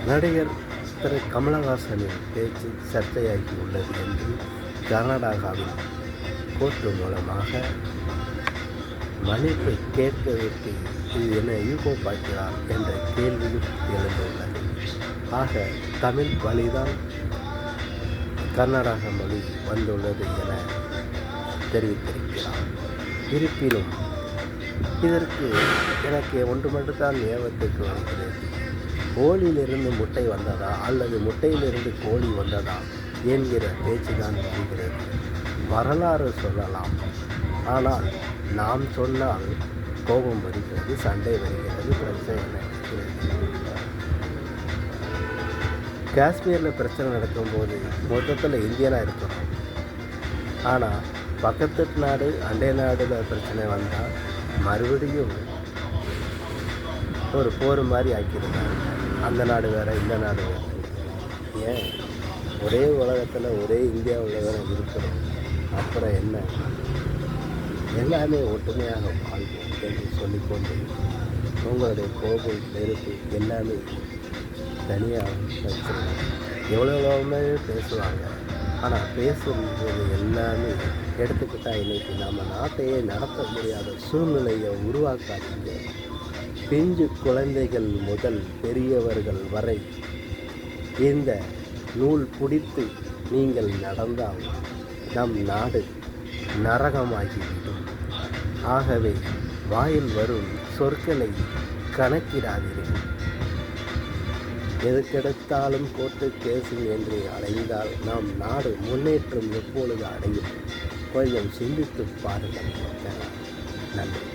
நடிகர் திரு கமலஹாசனின் பேச்சு சர்ச்சையாகி உள்ளது என்று கர்நாடகாவில் கோர்ட்டு மூலமாக மன்னிப்பை கேட்கவிட்டு இது என்ன யூகோ பார்க்கிறார் என்ற கேள்வியும் எழுந்துள்ளது. ஆக தமிழ் வழிதான் கர்நாடக மொழி வந்துள்ளது என தெரிவித்திருக்கிறார். இருப்பினும் இதற்கு எனக்கு ஒன்று மட்டும்தான் ஞாபகத்துக்கு வருகிறது. கோழியிலிருந்து முட்டை வந்ததா அல்லது முட்டையிலிருந்து கோழி வந்ததா என்கிற பேச்சு தான் வருகிறது. வரலாறு சொல்லலாம், ஆனால் நாம் சொன்னால் கோபம் வருகிறது, சண்டை வருகிறது, பிரச்சனை நடக்கிறது. காஷ்மீரில் பிரச்சனை நடக்கும்போது மொத்தத்தில் இந்தியனாக இருக்கணும், ஆனால் பக்கத்து நாடு அண்டை நாடில் பிரச்சனை வந்தால் மறுபடியும் ஒரு போர் மாதிரி ஆக்கியிருந்தாங்க. அந்த நாடு வேறு, இந்த நாடு வேறு. ஏன் ஒரே உலகத்தில் ஒரே இந்தியாவில் வேறு இருக்கிறோம், அப்புறம் என்ன? எல்லாமே ஒற்றுமையாக வாழ்வோம் என்று சொல்லிக்கொண்டு உங்களுடைய கோபம், நெருப்பு எல்லாமே தனியாக வச்சுருவாங்க. எவ்வளோவுமே பேசுவாங்க, ஆனால் பேசுகிறது எல்லாமே எடுத்துக்கிட்டால் இன்றைக்கி நம்ம நாட்டையே நடத்த முடியாத சூழ்நிலையை உருவாக்காதீங்க. பிஞ்சு குழந்தைகள் முதல் பெரியவர்கள் வரை இந்த நூல் பிடித்து நீங்கள் நடந்தால் நம் நாடு நரகமாகிவிடும். ஆகவே வாயில் வரும் சொற்களை கணக்கிடாதீர்கள். எதுக்கெடுத்தாலும் கோர்ட்டு கேஸும் என்று அடைந்தால் நம் நாடு முன்னேற்றம் எப்பொழுது அடையும்? கொஞ்சம் சிந்தித்து பாருங்கள். நன்றி.